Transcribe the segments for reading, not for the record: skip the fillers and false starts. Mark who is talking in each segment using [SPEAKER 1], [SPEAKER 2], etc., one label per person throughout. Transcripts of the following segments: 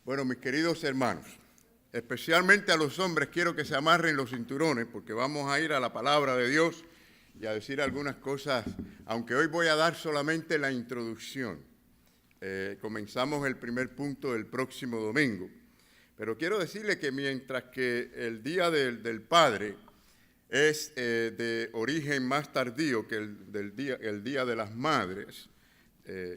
[SPEAKER 1] Bueno, mis queridos hermanos, especialmente a los hombres quiero que se amarren los cinturones porque vamos a ir a la palabra de Dios y a decir algunas cosas, aunque hoy voy a dar solamente la introducción. Comenzamos el primer punto el próximo domingo. Pero quiero decirle que mientras que el Día del Padre es de origen más tardío que el Día de las Madres,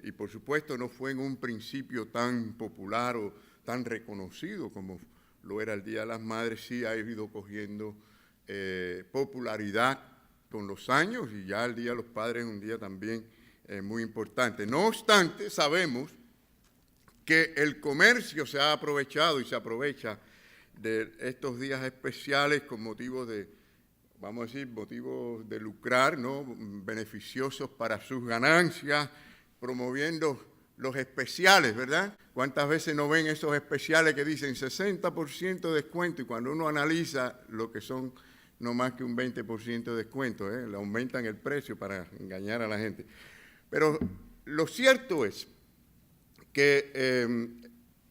[SPEAKER 1] y por supuesto no fue en un principio tan popular o tan reconocido como lo era el Día de las Madres, sí ha ido cogiendo popularidad con los años, y ya el Día de los Padres es un día también muy importante. No obstante, sabemos que el comercio se ha aprovechado y se aprovecha de estos días especiales con motivos de, vamos a decir, motivos de lucrar, ¿no? Beneficiosos para sus ganancias, promoviendo los especiales, ¿verdad? ¿Cuántas veces no ven esos especiales que dicen 60% de descuento y cuando uno analiza lo que son no más que un 20% de descuento, le aumentan el precio para engañar a la gente? Pero lo cierto es que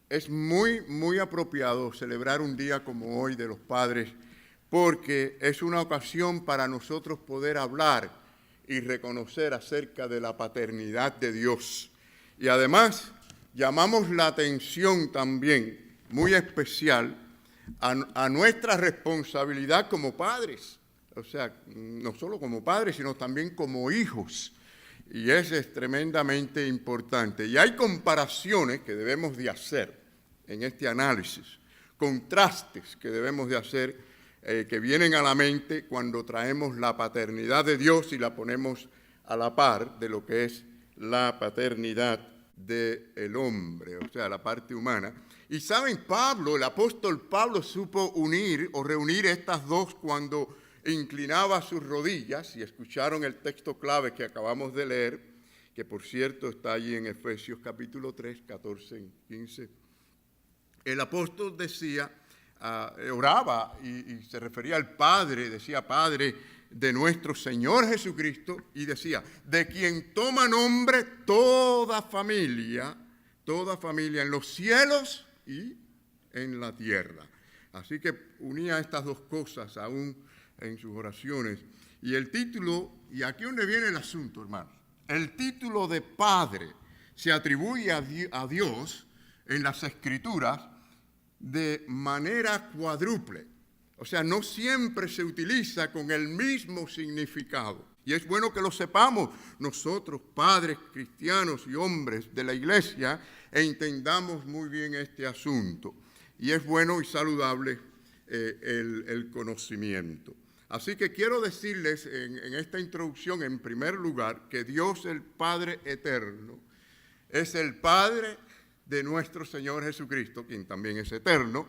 [SPEAKER 1] es muy apropiado celebrar un día como hoy de los padres porque es una ocasión para nosotros poder hablar y reconocer acerca de la paternidad de Dios. Y además llamamos la atención también, muy especial, a nuestra responsabilidad como padres. O sea, no solo como padres, sino también como hijos. Y eso es tremendamente importante. Y hay comparaciones que debemos de hacer en este análisis, contrastes que debemos de hacer, que vienen a la mente cuando traemos la paternidad de Dios y la ponemos a la par de lo que es la paternidad del hombre, o sea, la parte humana. Y saben, Pablo, el apóstol Pablo supo unir o reunir estas dos cuando inclinaba sus rodillas, y escucharon el texto clave que acabamos de leer, que por cierto está allí en Efesios capítulo 3, 14 y 15. El apóstol decía, oraba y se refería al Padre, decía Padre de nuestro Señor Jesucristo, y decía, de quien toma nombre toda familia en los cielos y en la tierra. Así que unía estas dos cosas aún en sus oraciones. Y el título, y aquí es donde viene el asunto, hermanos, el título de Padre se atribuye a Dios en las Escrituras de manera cuádruple. O sea, no siempre se utiliza con el mismo significado. Y es bueno que lo sepamos nosotros, padres cristianos y hombres de la iglesia, e entendamos muy bien este asunto. Y es bueno y saludable el conocimiento. Así que quiero decirles en esta introducción, en primer lugar, que Dios el Padre eterno es el Padre de nuestro Señor Jesucristo, quien también es eterno,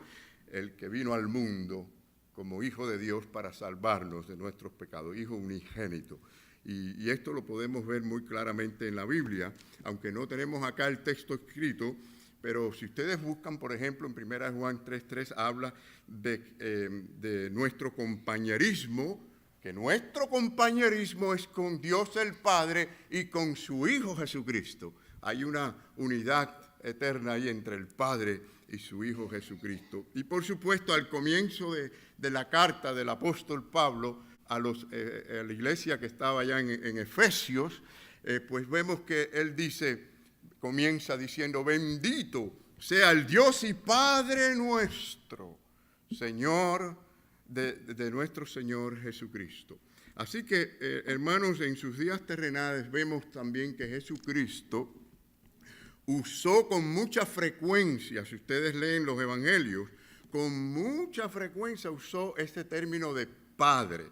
[SPEAKER 1] el que vino al mundo como Hijo de Dios para salvarnos de nuestros pecados, Hijo unigénito. Y esto lo podemos ver muy claramente en la Biblia, aunque no tenemos acá el texto escrito, pero si ustedes buscan, por ejemplo, en 1 Juan 3:3 habla de nuestro compañerismo, que nuestro compañerismo es con Dios el Padre y con su Hijo Jesucristo. Hay una unidad eterna ahí entre el Padre y su Hijo Jesucristo. Y por supuesto, al comienzo de la carta del apóstol Pablo a la iglesia que estaba allá en Efesios, pues vemos que él comienza diciendo, bendito sea el Dios y Padre nuestro, Señor de nuestro Señor Jesucristo. Así que, hermanos, en sus días terrenales vemos también que Jesucristo usó con mucha frecuencia, si ustedes leen los evangelios, con mucha frecuencia usó este término de padre,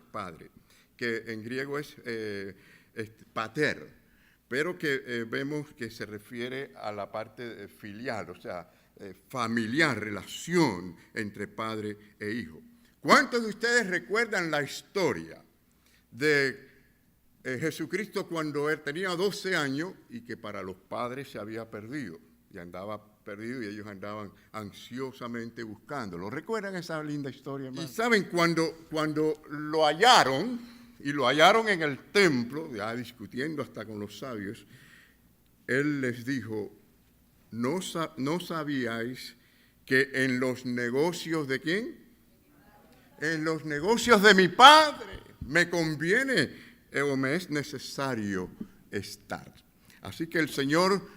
[SPEAKER 1] que en griego es pater, pero que vemos que se refiere a la parte filial, o sea, familiar, relación entre padre e hijo. ¿Cuántos de ustedes recuerdan la historia de Jesucristo cuando él tenía 12 años y que para los padres se había perdido? Y andaba perdido y ellos andaban ansiosamente buscando. ¿Lo recuerdan esa linda historia, hermano? Y saben, cuando lo hallaron, y lo hallaron en el templo, ya discutiendo hasta con los sabios, él les dijo, ¿no sabíais que en los negocios ¿de quién? En los negocios de mi Padre me conviene o me es necesario estar. Así que el Señor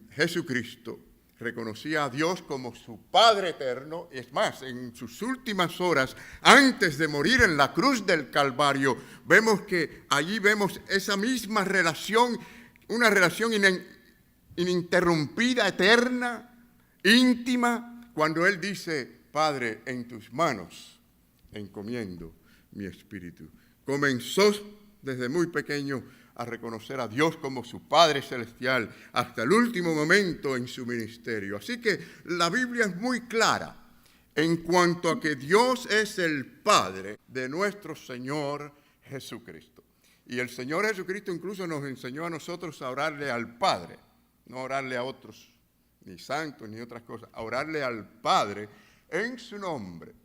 [SPEAKER 1] Jesucristo reconocía a Dios como su Padre eterno. Es más, en sus últimas horas, antes de morir en la cruz del Calvario, vemos que allí vemos esa misma relación, una relación ininterrumpida, eterna, íntima, cuando Él dice: Padre, en tus manos encomiendo mi espíritu. Comenzó desde muy pequeño a reconocer a Dios como su Padre Celestial hasta el último momento en su ministerio. Así que la Biblia es muy clara en cuanto a que Dios es el Padre de nuestro Señor Jesucristo. Y el Señor Jesucristo incluso nos enseñó a nosotros a orarle al Padre, no orarle a otros, ni santos, ni otras cosas, a orarle al Padre en su nombre,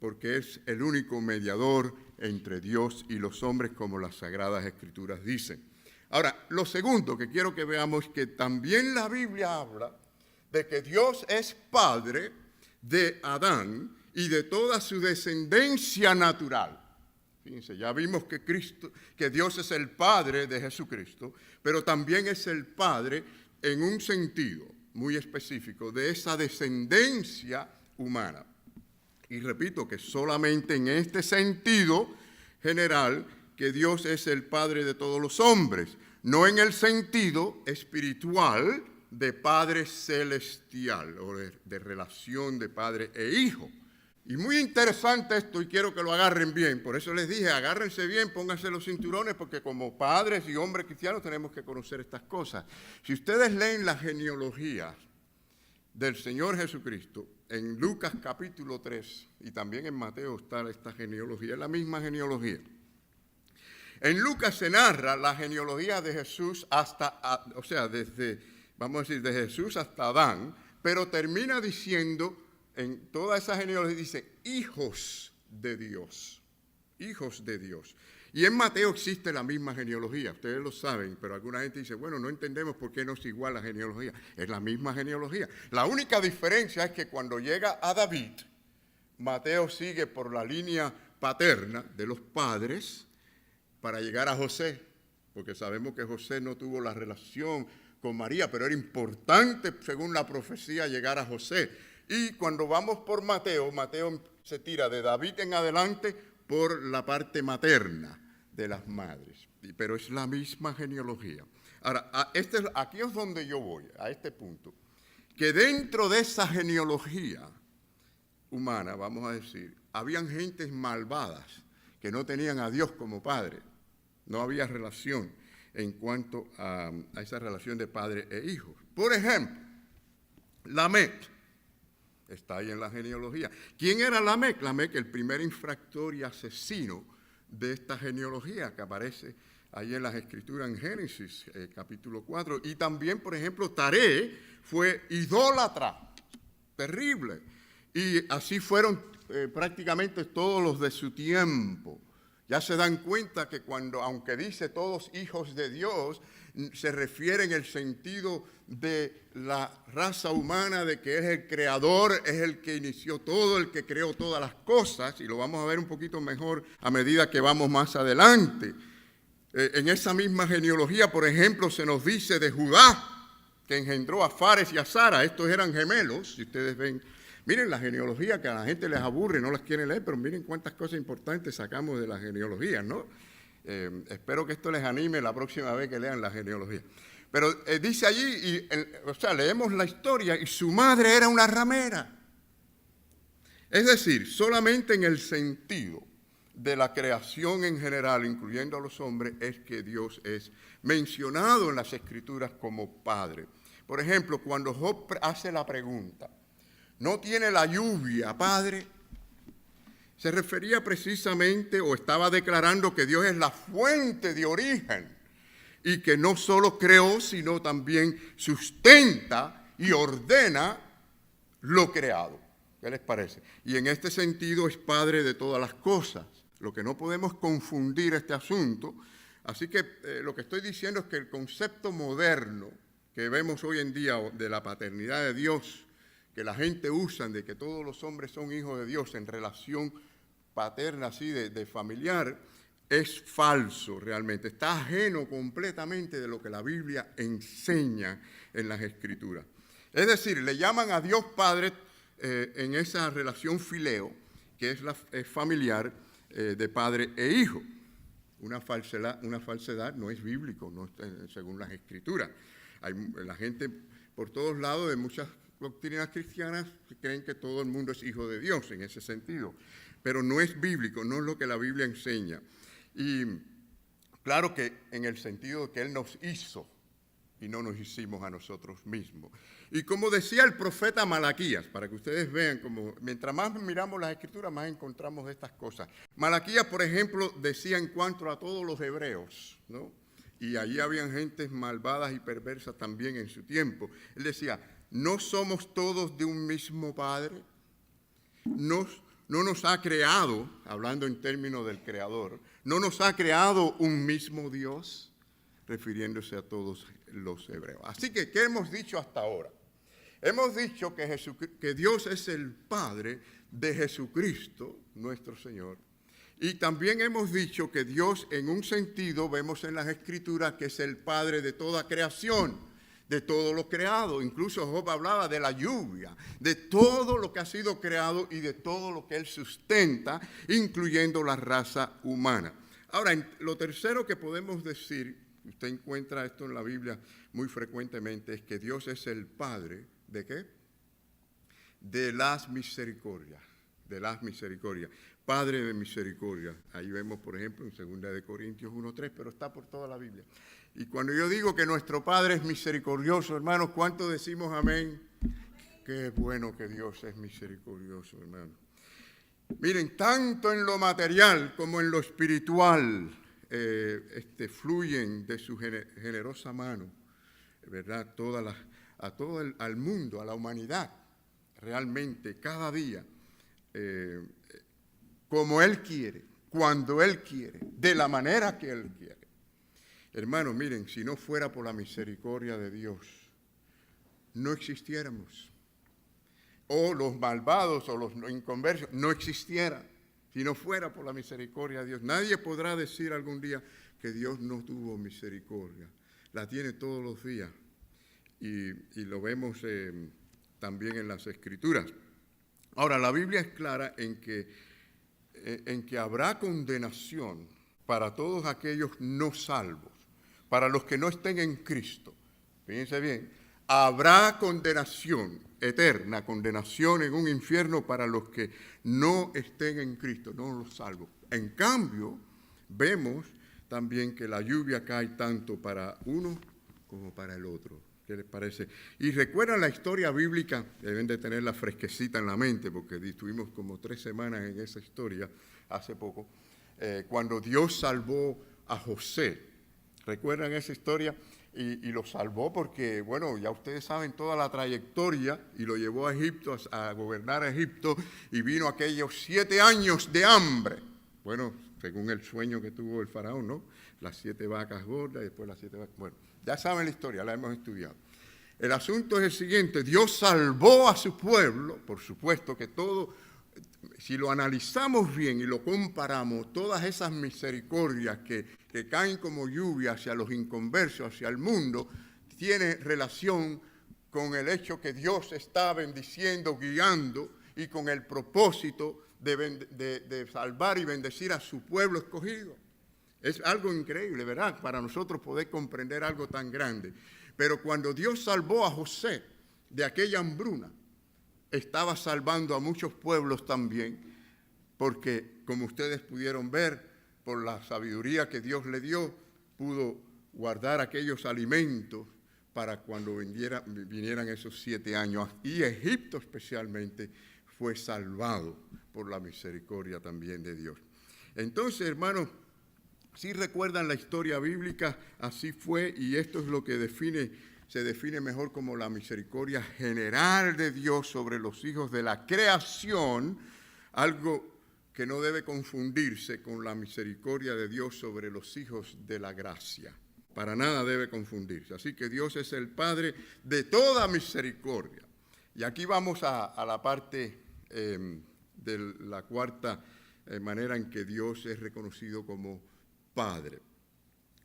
[SPEAKER 1] porque es el único mediador entre Dios y los hombres, como las Sagradas Escrituras dicen. Ahora, lo segundo que quiero que veamos es que también la Biblia habla de que Dios es Padre de Adán y de toda su descendencia natural. Fíjense, ya vimos que Dios es el Padre de Jesucristo, pero también es el Padre en un sentido muy específico de esa descendencia humana. Y repito que solamente en este sentido general que Dios es el Padre de todos los hombres, no en el sentido espiritual de Padre celestial o de relación de Padre e Hijo. Y muy interesante esto, y quiero que lo agarren bien. Por eso les dije, agárrense bien, pónganse los cinturones, porque como padres y hombres cristianos tenemos que conocer estas cosas. Si ustedes leen la genealogía del Señor Jesucristo, en Lucas capítulo 3, y también en Mateo está esta genealogía, es la misma genealogía. En Lucas se narra la genealogía de Jesús vamos a decir, de Jesús hasta Adán, pero termina diciendo, en toda esa genealogía dice, hijos de Dios, hijos de Dios. Y en Mateo existe la misma genealogía, ustedes lo saben, pero alguna gente dice, bueno, no entendemos por qué no es igual la genealogía. Es la misma genealogía. La única diferencia es que cuando llega a David, Mateo sigue por la línea paterna de los padres para llegar a José, porque sabemos que José no tuvo la relación con María, pero era importante, según la profecía, llegar a José. Y cuando vamos por Mateo, Mateo se tira de David en adelante por la parte materna de las madres, pero es la misma genealogía. Ahora, aquí es donde yo voy, a este punto, que dentro de esa genealogía humana, vamos a decir, habían gentes malvadas que no tenían a Dios como Padre, no había relación en cuanto a esa relación de padre e hijo. Por ejemplo, Lamec. Está ahí en la genealogía. ¿Quién era Lamec? Lamec, el primer infractor y asesino de esta genealogía que aparece ahí en las Escrituras en Génesis, capítulo 4. Y también, por ejemplo, Taré fue idólatra, terrible. Y así fueron prácticamente todos los de su tiempo. Ya se dan cuenta que aunque dice todos hijos de Dios, se refiere en el sentido de la raza humana, de que es el creador, es el que inició todo, el que creó todas las cosas, y lo vamos a ver un poquito mejor a medida que vamos más adelante. En esa misma genealogía, por ejemplo, se nos dice de Judá, que engendró a Fares y a Zara. Estos eran gemelos, si ustedes ven. Miren la genealogía, que a la gente les aburre, no las quieren leer, pero miren cuántas cosas importantes sacamos de la genealogía, ¿no? Espero que esto les anime la próxima vez que lean la genealogía. Pero dice allí, leemos la historia, y su madre era una ramera. Es decir, solamente en el sentido de la creación en general, incluyendo a los hombres, es que Dios es mencionado en las Escrituras como Padre. Por ejemplo, cuando Job hace la pregunta, ¿no tiene la lluvia, Padre? Se refería precisamente, o estaba declarando, que Dios es la fuente de origen y que no solo creó, sino también sustenta y ordena lo creado. ¿Qué les parece? Y en este sentido es Padre de todas las cosas. Lo que no podemos confundir este asunto. Así que lo que estoy diciendo es que el concepto moderno que vemos hoy en día de la paternidad de Dios, que la gente usa de que todos los hombres son hijos de Dios en relación paterna, así de familiar, es falso realmente. Está ajeno completamente de lo que la Biblia enseña en las Escrituras. Es decir, le llaman a Dios Padre en esa relación fileo, que es familiar de padre e hijo. Una falsedad no es bíblico, no es, según las Escrituras. Hay la gente por todos lados de muchas doctrinas cristianas que creen que todo el mundo es hijo de Dios en ese sentido, pero no es bíblico, no es lo que la Biblia enseña. Y claro que en el sentido de que Él nos hizo y no nos hicimos a nosotros mismos. Y como decía el profeta Malaquías, para que ustedes vean, como mientras más miramos las Escrituras, más encontramos estas cosas. Malaquías, por ejemplo, decía en cuanto a todos los hebreos, ¿no? Y allí habían gentes malvadas y perversas también en su tiempo. Él decía, ¿no somos todos de un mismo Padre? No nos ha creado, hablando en términos del Creador, no nos ha creado un mismo Dios, refiriéndose a todos los hebreos. Así que, ¿qué hemos dicho hasta ahora? Hemos dicho que Dios es el Padre de Jesucristo, nuestro Señor. Y también hemos dicho que Dios, en un sentido, vemos en las Escrituras que es el Padre de toda creación, de todo lo creado. Incluso Job hablaba de la lluvia, de todo lo que ha sido creado y de todo lo que Él sustenta, incluyendo la raza humana. Ahora, lo tercero que podemos decir, usted encuentra esto en la Biblia muy frecuentemente, es que Dios es el Padre, ¿de qué? De las misericordias, Padre de misericordia. Ahí vemos, por ejemplo, en 2 Corintios 1:3, pero está por toda la Biblia. Y cuando yo digo que nuestro Padre es misericordioso, hermanos, ¿cuánto decimos amén? Qué bueno que Dios es misericordioso, hermano. Miren, tanto en lo material como en lo espiritual, fluyen de su generosa mano, ¿verdad? Al mundo, a la humanidad, realmente, cada día, como Él quiere, cuando Él quiere, de la manera que Él quiere. Hermanos, miren, si no fuera por la misericordia de Dios, no existiéramos. O los malvados o los inconversos no existieran. Si no fuera por la misericordia de Dios. Nadie podrá decir algún día que Dios no tuvo misericordia. La tiene todos los días. Y lo vemos también en las Escrituras. Ahora, la Biblia es clara en que habrá condenación para todos aquellos no salvos, para los que no estén en Cristo. Fíjense bien, habrá condenación eterna, condenación en un infierno para los que no estén en Cristo, no los salvos. En cambio, vemos también que la lluvia cae tanto para uno como para el otro. ¿Qué les parece? Y recuerdan la historia bíblica, deben de tenerla fresquecita en la mente, porque estuvimos como 3 semanas en esa historia hace poco, cuando Dios salvó a José. ¿Recuerdan esa historia? Y lo salvó porque, bueno, ya ustedes saben toda la trayectoria, y lo llevó a Egipto, a gobernar a Egipto, y vino aquellos 7 años de hambre. Bueno, según el sueño que tuvo el faraón, ¿no? Las 7 vacas gordas y después las 7 vacas... Bueno, ya saben la historia, la hemos estudiado. El asunto es el siguiente: Dios salvó a su pueblo, por supuesto que todo, si lo analizamos bien y lo comparamos, todas esas misericordias que caen como lluvia hacia los inconversos, hacia el mundo, tiene relación con el hecho que Dios está bendiciendo, guiando, y con el propósito de salvar y bendecir a su pueblo escogido. Es algo increíble, ¿verdad? Para nosotros poder comprender algo tan grande. Pero cuando Dios salvó a José de aquella hambruna, estaba salvando a muchos pueblos también, porque, como ustedes pudieron ver, por la sabiduría que Dios le dio, pudo guardar aquellos alimentos para cuando vinieran esos 7 años. Y Egipto especialmente fue salvado por la misericordia también de Dios. Entonces, hermanos, si recuerdan la historia bíblica, así fue, y esto es lo que se define mejor como la misericordia general de Dios sobre los hijos de la creación, algo que no debe confundirse con la misericordia de Dios sobre los hijos de la gracia. Para nada debe confundirse. Así que Dios es el Padre de toda misericordia. Y aquí vamos a la parte de la cuarta manera en que Dios es reconocido como Padre.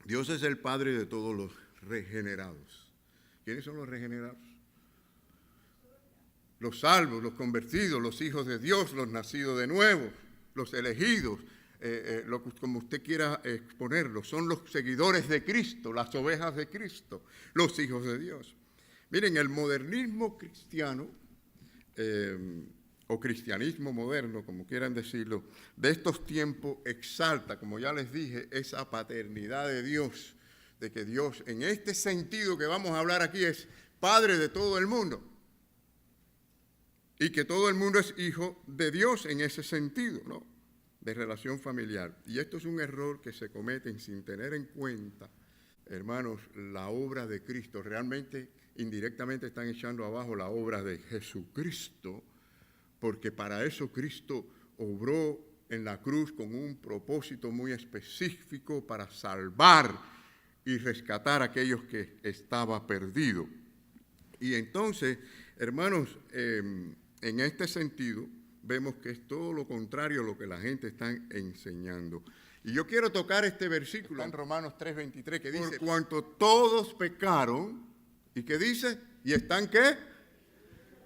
[SPEAKER 1] Dios es el Padre de todos los regenerados. ¿Quiénes son los regenerados? Los salvos, los convertidos, los hijos de Dios, los nacidos de nuevo, los elegidos, como usted quiera exponerlo. Son los seguidores de Cristo, las ovejas de Cristo, los hijos de Dios. Miren, el modernismo cristiano, o cristianismo moderno, como quieran decirlo, de estos tiempos exalta, como ya les dije, esa paternidad de Dios, de que Dios, en este sentido que vamos a hablar aquí, es Padre de todo el mundo. Y que todo el mundo es hijo de Dios en ese sentido, ¿no? De relación familiar. Y esto es un error que se comete sin tener en cuenta, hermanos, la obra de Cristo. Realmente, indirectamente están echando abajo la obra de Jesucristo, porque para eso Cristo obró en la cruz con un propósito muy específico para salvar y rescatar a aquellos que estaban perdidos. Y entonces, hermanos, en este sentido, vemos que es todo lo contrario a lo que la gente está enseñando. Y yo quiero tocar este versículo en Romanos 3:23 que dice, por cuanto todos pecaron, ¿y qué dice? ¿Y están qué?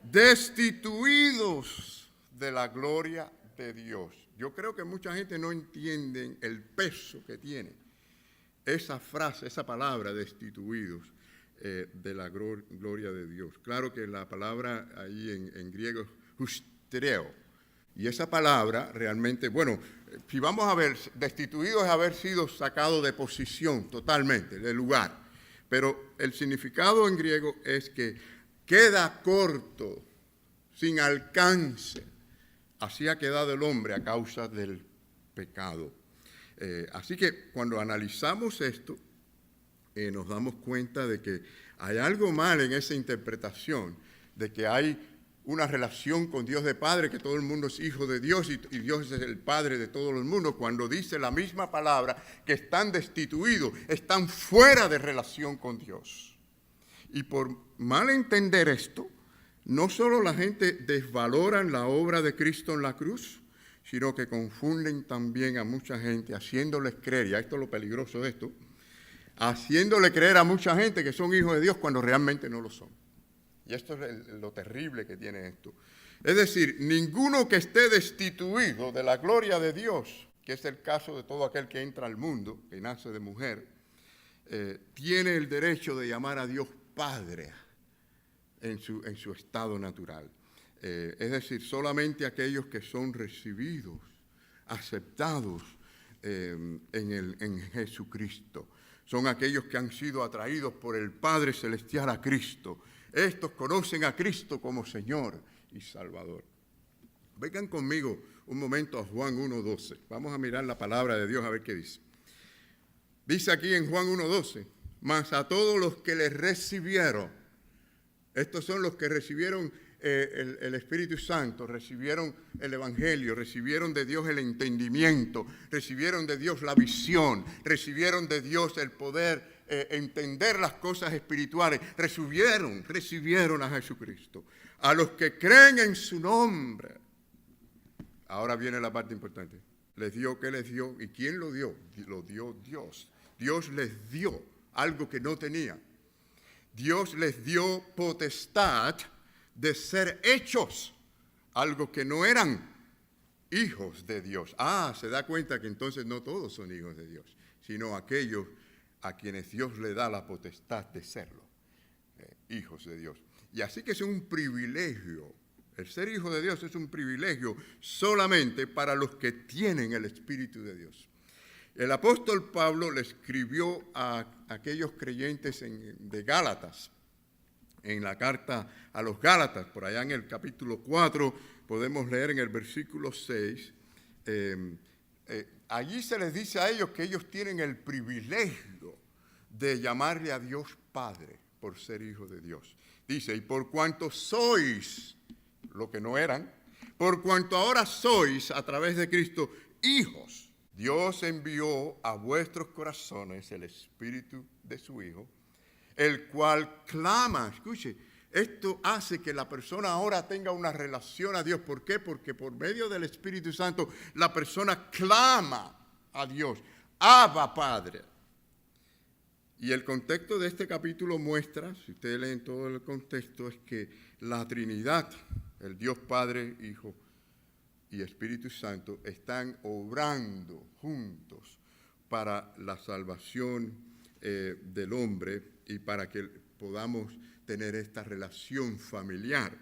[SPEAKER 1] Destituidos de la gloria de Dios. Yo creo que mucha gente no entiende el peso que tiene esa frase, esa palabra, destituidos de la gloria de Dios. Claro que la palabra ahí en griego es hustereo. Y esa palabra realmente, bueno, si vamos a ver, destituido es haber sido sacado de posición totalmente, del lugar. Pero el significado en griego es que queda corto, sin alcance. Así ha quedado el hombre a causa del pecado. Así que cuando analizamos esto, nos damos cuenta de que hay algo mal en esa interpretación, de que hay una relación con Dios de Padre, que todo el mundo es hijo de Dios y Dios es el Padre de todo el mundo, cuando dice la misma palabra que están destituidos, están fuera de relación con Dios. Y por mal entender esto, no solo la gente desvalora la obra de Cristo en la cruz, sino que confunden también a mucha gente, haciéndoles creer, y esto es lo peligroso de esto, haciéndole creer a mucha gente que son hijos de Dios cuando realmente no lo son. Y esto es lo terrible que tiene esto. Es decir, ninguno que esté destituido de la gloria de Dios, que es el caso de todo aquel que entra al mundo, que nace de mujer, tiene el derecho de llamar a Dios Padre en su estado natural. Es decir, solamente aquellos que son recibidos, aceptados en Jesucristo. Son aquellos que han sido atraídos por el Padre Celestial a Cristo. Estos conocen a Cristo como Señor y Salvador. Vengan conmigo un momento a Juan 1:12. Vamos a mirar la palabra de Dios a ver qué dice. Dice aquí en Juan 1:12, mas a todos los que le recibieron, estos son los que recibieron el Espíritu Santo, recibieron el Evangelio, recibieron de Dios el entendimiento, recibieron de Dios la visión, recibieron de Dios el poder entender las cosas espirituales, recibieron a Jesucristo. A los que creen en su nombre. Ahora viene la parte importante. Les dio, ¿qué les dio? ¿Y quién lo dio? Lo dio Dios. Dios les dio algo que no tenían. Dios les dio potestad de ser hechos, algo que no eran hijos de Dios. Se da cuenta que entonces no todos son hijos de Dios, sino aquellos a quienes Dios le da la potestad de serlo, hijos de Dios. Y así que es un privilegio, el ser hijo de Dios es un privilegio solamente para los que tienen el Espíritu de Dios. El apóstol Pablo le escribió a aquellos creyentes de Gálatas, en la carta a los Gálatas, por allá en el capítulo 4, podemos leer en el versículo 6, allí se les dice a ellos que ellos tienen el privilegio de llamarle a Dios Padre por ser hijos de Dios. Dice, y por cuanto sois lo que no eran, por cuanto ahora sois a través de Cristo hijos, Dios envió a vuestros corazones el Espíritu de su Hijo, el cual clama, escuche, Esto hace que la persona ahora tenga una relación a Dios. ¿Por qué? Porque por medio del Espíritu Santo la persona clama a Dios. Abba, Padre. Y el contexto de este capítulo muestra, si ustedes leen todo el contexto, es que la Trinidad, el Dios Padre, Hijo y Espíritu Santo, están obrando juntos para la salvación del hombre y para que podamos tener esta relación familiar.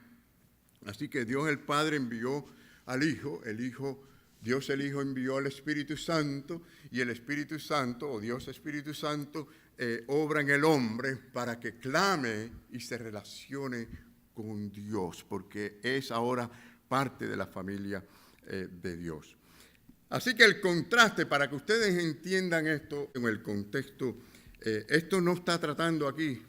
[SPEAKER 1] Así que Dios el Padre envió al Hijo, Dios el Hijo envió al Espíritu Santo, y el Espíritu Santo, o Dios Espíritu Santo, obra en el hombre para que clame y se relacione con Dios, porque es ahora parte de la familia de Dios. Así que el contraste, para que ustedes entiendan esto en el contexto, esto no está tratando aquí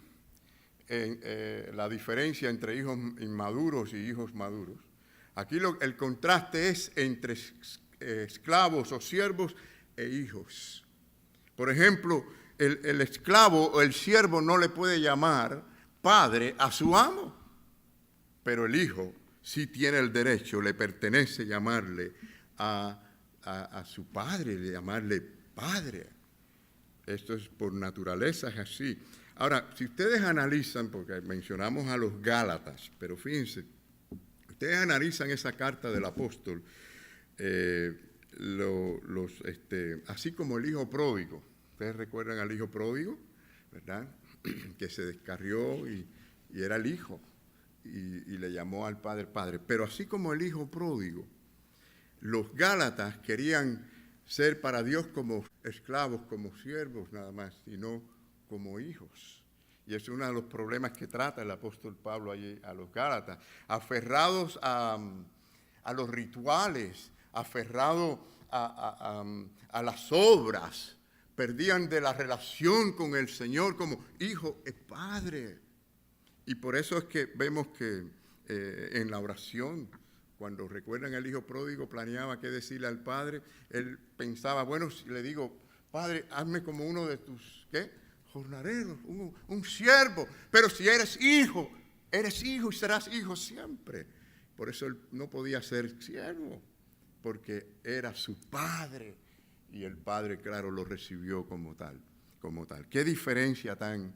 [SPEAKER 1] la diferencia entre hijos inmaduros y hijos maduros. Aquí el contraste es entre esclavos o siervos e hijos. Por ejemplo, el esclavo o el siervo no le puede llamar padre a su amo, pero el hijo sí tiene el derecho, le pertenece llamarle a su padre, llamarle padre. Esto es por naturaleza, es así. Ahora, si ustedes analizan, porque mencionamos a los Gálatas, pero fíjense, ustedes analizan esa carta del apóstol, así como el hijo pródigo. Ustedes recuerdan al hijo pródigo, ¿verdad? Que se descarrió y era el hijo y le llamó al padre padre. Pero así como el hijo pródigo, los Gálatas querían ser para Dios como esclavos, como siervos nada más, y no como hijos. Y es uno de los problemas que trata el apóstol Pablo allí a los Gálatas, aferrados a los rituales, aferrados a las obras, perdían de la relación con el Señor como hijo es padre. Y por eso es que vemos que en la oración, cuando recuerdan el hijo pródigo, planeaba qué decirle al padre. Él pensaba, bueno, si le digo, padre, hazme como uno de tus, jornaleros, un siervo. Pero si eres hijo y serás hijo siempre. Por eso él no podía ser siervo, porque era su padre. Y el padre, claro, lo recibió como tal. Qué diferencia tan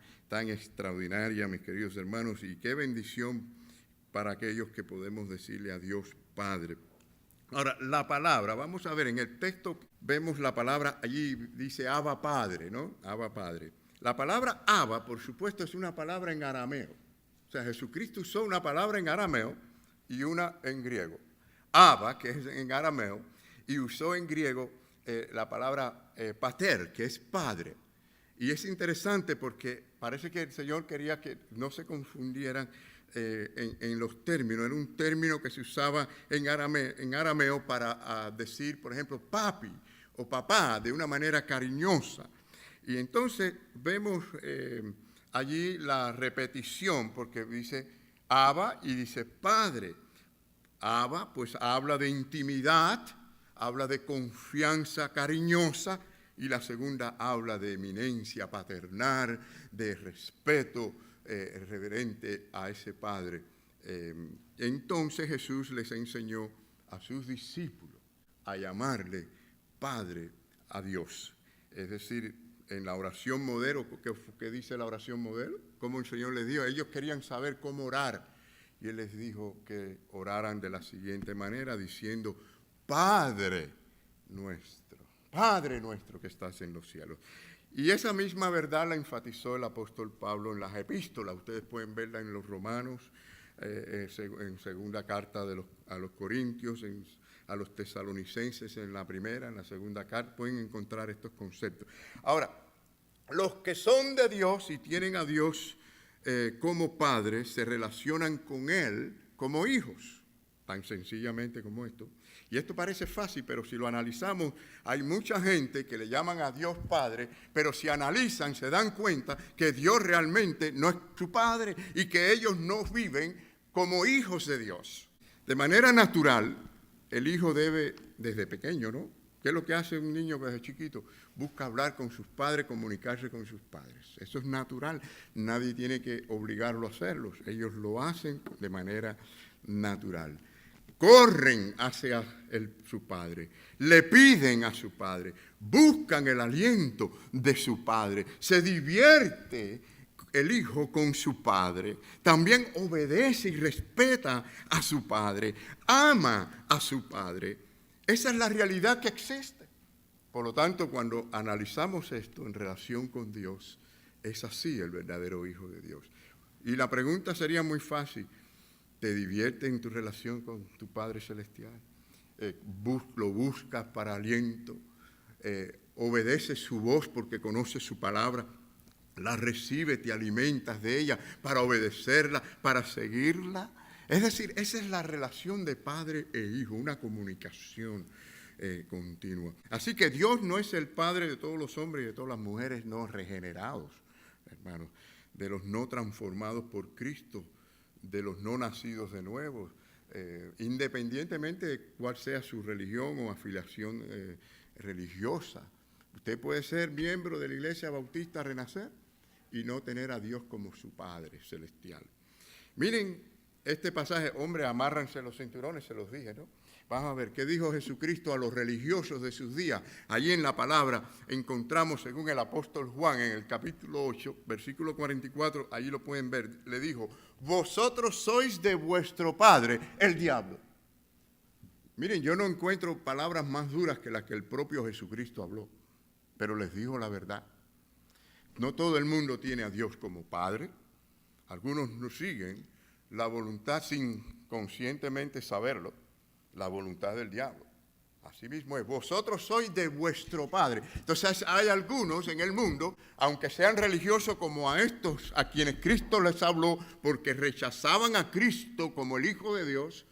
[SPEAKER 1] extraordinaria, mis queridos hermanos, y qué bendición para aquellos que podemos decirle a Dios Padre. Ahora, la palabra, vamos a ver, en el texto vemos la palabra, allí dice Abba Padre, ¿no? Abba Padre. La palabra Abba, por supuesto, es una palabra en arameo. O sea, Jesucristo usó una palabra en arameo y una en griego. Abba, que es en arameo, y usó en griego la palabra pater, que es padre. Y es interesante porque parece que el Señor quería que no se confundieran en los términos. Era un término que se usaba en arameo para decir, por ejemplo, papi o papá, de una manera cariñosa. Y entonces vemos allí la repetición, porque dice Abba y dice Padre. Abba, pues habla de intimidad, habla de confianza cariñosa, y la segunda habla de eminencia paternal, de respeto reverente a ese Padre. Entonces Jesús les enseñó a sus discípulos a llamarle Padre a Dios. Es decir, en la oración modelo, ¿qué dice la oración modelo? Como el Señor les dijo, ellos querían saber cómo orar, y Él les dijo que oraran de la siguiente manera, diciendo, Padre nuestro que estás en los cielos. Y esa misma verdad la enfatizó el apóstol Pablo en las epístolas. Ustedes pueden verla en los Romanos, en segunda carta a los Corintios, a los Tesalonicenses en la primera, en la segunda carta, pueden encontrar estos conceptos. Ahora, los que son de Dios y tienen a Dios como Padre, se relacionan con Él como hijos, tan sencillamente como esto. Y esto parece fácil, pero si lo analizamos, hay mucha gente que le llaman a Dios Padre, pero si analizan se dan cuenta que Dios realmente no es su Padre y que ellos no viven como hijos de Dios. De manera natural, el hijo debe, desde pequeño, ¿no?, ¿Qué es lo que hace un niño desde chiquito? Busca hablar con sus padres, comunicarse con sus padres. Eso es natural. Nadie tiene que obligarlo a hacerlo. Ellos lo hacen de manera natural. Corren hacia su padre, le piden a su padre, buscan el aliento de su padre, se divierte el hijo con su padre, también obedece y respeta a su padre, ama a su padre. Esa es la realidad que existe. Por lo tanto, cuando analizamos esto en relación con Dios, es así el verdadero Hijo de Dios. Y la pregunta sería muy fácil. ¿Te diviertes en tu relación con tu Padre Celestial? ¿Lo buscas para aliento? ¿Obedeces su voz porque conoces su palabra? ¿La recibes, te alimentas de ella para obedecerla, para seguirla? Es decir, esa es la relación de padre e hijo, una comunicación continua. Así que Dios no es el Padre de todos los hombres y de todas las mujeres no regenerados, hermanos, de los no transformados por Cristo, de los no nacidos de nuevo, independientemente de cuál sea su religión o afiliación religiosa. Usted puede ser miembro de la Iglesia Bautista Renacer y no tener a Dios como su Padre Celestial. Miren este pasaje, hombre, amárranse los cinturones, se los dije, ¿no? Vamos a ver, ¿qué dijo Jesucristo a los religiosos de sus días? Allí en la palabra encontramos, según el apóstol Juan, en el capítulo 8, versículo 44, allí lo pueden ver, le dijo, vosotros sois de vuestro padre, el diablo. Miren, yo no encuentro palabras más duras que las que el propio Jesucristo habló, pero les dijo la verdad. No todo el mundo tiene a Dios como Padre, algunos no siguen la voluntad sin conscientemente saberlo, la voluntad del diablo. Así mismo es, vosotros sois de vuestro padre. Entonces hay algunos en el mundo, aunque sean religiosos como a estos, a quienes Cristo les habló, porque rechazaban a Cristo como el Hijo de Dios,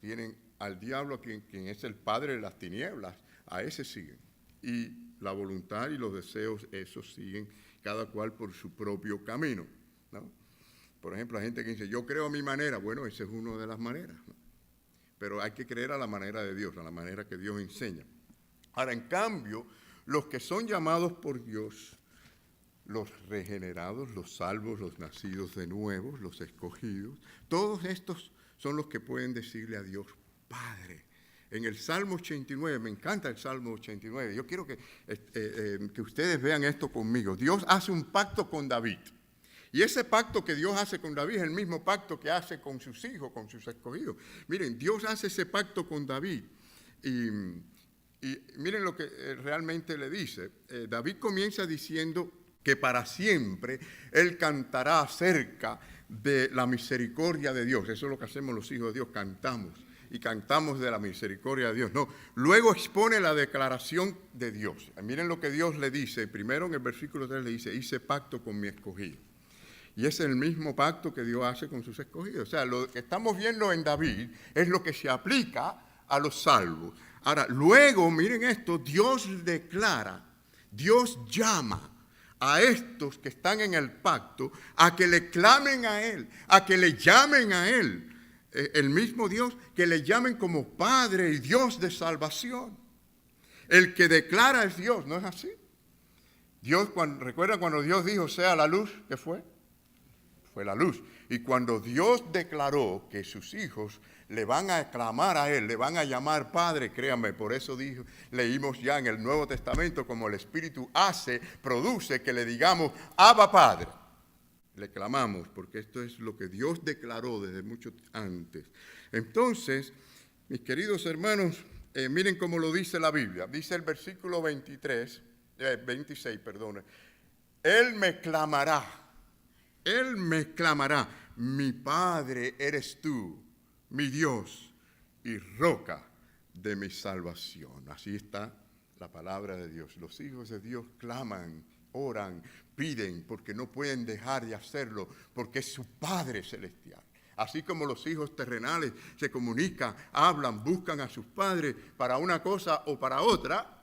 [SPEAKER 1] tienen al diablo, quien es el padre de las tinieblas, a ese siguen. Y la voluntad y los deseos, esos siguen cada cual por su propio camino, ¿no? Por ejemplo, la gente que dice, yo creo a mi manera, bueno, esa es una de las maneras, ¿no? Pero hay que creer a la manera de Dios, a la manera que Dios enseña. Ahora, en cambio, los que son llamados por Dios, los regenerados, los salvos, los nacidos de nuevo, los escogidos, todos estos son los que pueden decirle a Dios, Padre. En el Salmo 89, me encanta el Salmo 89, yo quiero que ustedes vean esto conmigo. Dios hace un pacto con David. Y ese pacto que Dios hace con David es el mismo pacto que hace con sus hijos, con sus escogidos. Miren, Dios hace ese pacto con David. Y miren lo que realmente le dice. David comienza diciendo que para siempre Él cantará acerca de la misericordia de Dios. Eso es lo que hacemos los hijos de Dios, cantamos. Y cantamos de la misericordia de Dios. No, luego expone la declaración de Dios. Miren lo que Dios le dice. Primero en el versículo 3 le dice, hice pacto con mi escogido. Y es el mismo pacto que Dios hace con sus escogidos. O sea, lo que estamos viendo en David es lo que se aplica a los salvos. Ahora, luego, miren esto, Dios declara, Dios llama a estos que están en el pacto a que le clamen a Él, a que le llamen a Él. El mismo Dios, que le llamen como Padre y Dios de salvación. El que declara es Dios, ¿no es así? Dios, ¿recuerdan cuando Dios dijo, sea la luz? ¿Qué fue? Fue la luz. Y cuando Dios declaró que sus hijos le van a clamar a Él, le van a llamar Padre, créanme, por eso leímos ya en el Nuevo Testamento como el Espíritu produce que le digamos, Abba Padre. Le clamamos, porque esto es lo que Dios declaró desde mucho antes. Entonces, mis queridos hermanos, miren cómo lo dice la Biblia. Dice el versículo 26, Él me clamará. Él me clamará, mi Padre eres tú, mi Dios y roca de mi salvación. Así está la palabra de Dios. Los hijos de Dios claman, oran, piden, porque no pueden dejar de hacerlo, porque es su Padre celestial. Así como los hijos terrenales se comunican, hablan, buscan a sus padres para una cosa o para otra,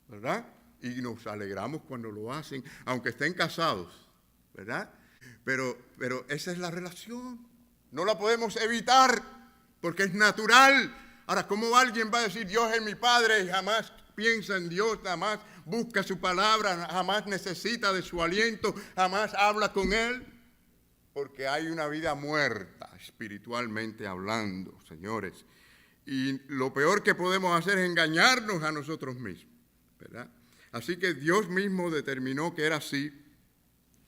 [SPEAKER 1] ¿verdad? Y nos alegramos cuando lo hacen, aunque estén casados, ¿verdad? Pero esa es la relación. No la podemos evitar porque es natural. Ahora, ¿cómo alguien va a decir Dios es mi Padre y jamás piensa en Dios, jamás busca su palabra, jamás necesita de su aliento, jamás habla con Él? Porque hay una vida muerta, espiritualmente hablando, señores. Y lo peor que podemos hacer es engañarnos a nosotros mismos, ¿verdad? Así que Dios mismo determinó que era así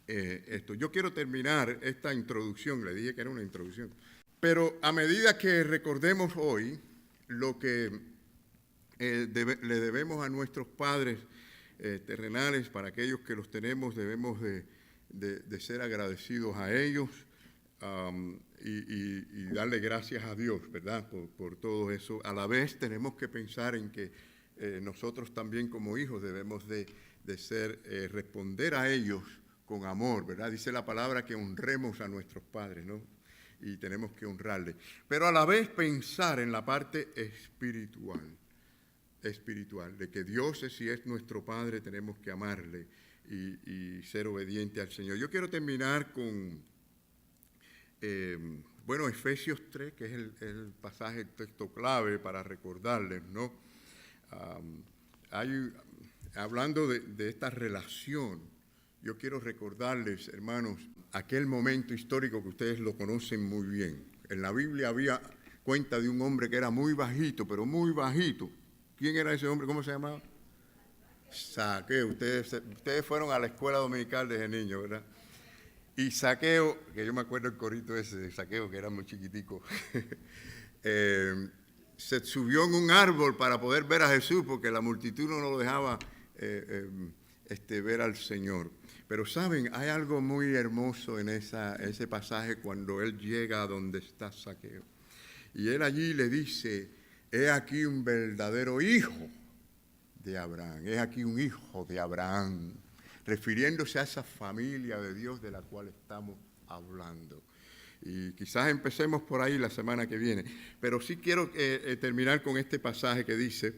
[SPEAKER 1] esto. Yo quiero terminar esta introducción, le dije que era una introducción, pero a medida que recordemos hoy lo que le debemos a nuestros padres terrenales, para aquellos que los tenemos, debemos de ser agradecidos a ellos y darle gracias a Dios, ¿verdad? Por todo eso. A la vez tenemos que pensar en que nosotros también como hijos debemos de responder a ellos con amor, ¿verdad? Dice la palabra que honremos a nuestros padres, ¿no? Y tenemos que honrarles. Pero a la vez pensar en la parte espiritual, de que Dios si es nuestro Padre, tenemos que amarle y ser obediente al Señor. Yo quiero terminar con, Efesios 3, que es el pasaje, el texto clave para recordarles, ¿no? Hablando de esta relación, yo quiero recordarles, hermanos, aquel momento histórico que ustedes lo conocen muy bien. En la Biblia había cuenta de un hombre que era muy bajito, pero muy bajito. ¿Quién era ese hombre? ¿Cómo se llamaba? Zaqueo. Ustedes fueron a la escuela dominical desde niño, ¿verdad? Y Zaqueo, que yo me acuerdo el corito ese de Zaqueo, que era muy chiquitico, se subió en un árbol para poder ver a Jesús, porque la multitud no lo dejaba ver al Señor. Pero saben, hay algo muy hermoso en ese pasaje cuando él llega a donde está Zaqueo. Y él allí le dice, he aquí un verdadero hijo de Abraham, he aquí un hijo de Abraham, refiriéndose a esa familia de Dios de la cual estamos hablando. Y quizás empecemos por ahí la semana que viene, pero sí quiero terminar con este pasaje que dice,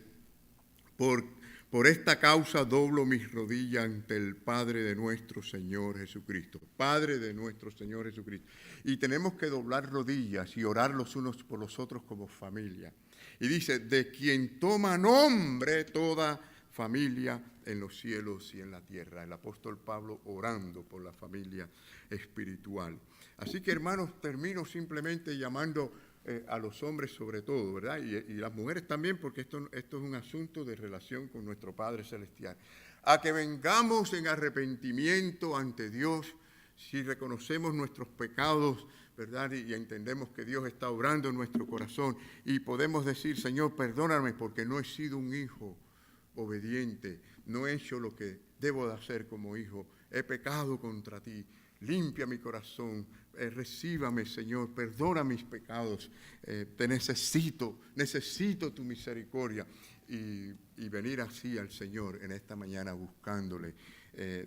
[SPEAKER 1] por esta causa doblo mis rodillas ante el Padre de nuestro Señor Jesucristo. Padre de nuestro Señor Jesucristo. Y tenemos que doblar rodillas y orar los unos por los otros como familia. Y dice, de quien toma nombre toda familia en los cielos y en la tierra. El apóstol Pablo orando por la familia espiritual. Así que, hermanos, termino simplemente llamando a los hombres sobre todo, ¿verdad? Y las mujeres también, porque esto es un asunto de relación con nuestro Padre Celestial. A que vengamos en arrepentimiento ante Dios, si reconocemos nuestros pecados, ¿verdad? Y entendemos que Dios está obrando en nuestro corazón. Y podemos decir, Señor, perdóname porque no he sido un hijo obediente, no he hecho lo que debo de hacer como hijo, he pecado contra ti. Limpia mi corazón, recíbame, Señor, perdona mis pecados, te necesito tu misericordia. Y venir así al Señor en esta mañana buscándole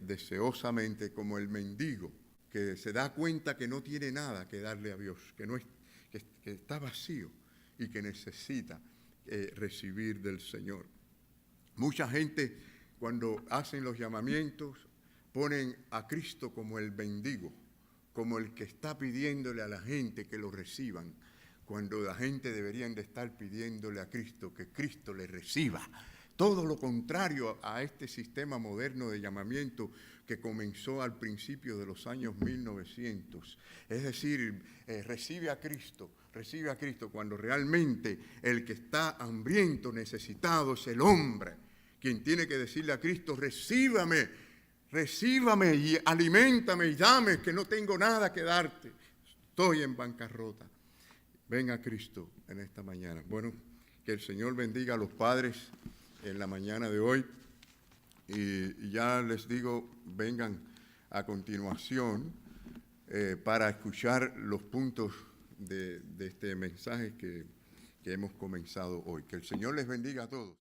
[SPEAKER 1] deseosamente como el mendigo que se da cuenta que no tiene nada que darle a Dios, que está vacío y que necesita recibir del Señor. Mucha gente cuando hacen los llamamientos ponen a Cristo como el mendigo, como el que está pidiéndole a la gente que lo reciban, cuando la gente deberían de estar pidiéndole a Cristo que Cristo le reciba. Todo lo contrario a este sistema moderno de llamamiento que comenzó al principio de los años 1900. Es decir, recibe a Cristo, cuando realmente el que está hambriento, necesitado, es el hombre, quien tiene que decirle a Cristo, recíbame y aliméntame y dame, que no tengo nada que darte. Estoy en bancarrota. Ven a Cristo en esta mañana. Bueno, que el Señor bendiga a los padres en la mañana de hoy. Y ya les digo, vengan a continuación para escuchar los puntos de este mensaje que hemos comenzado hoy. Que el Señor les bendiga a todos.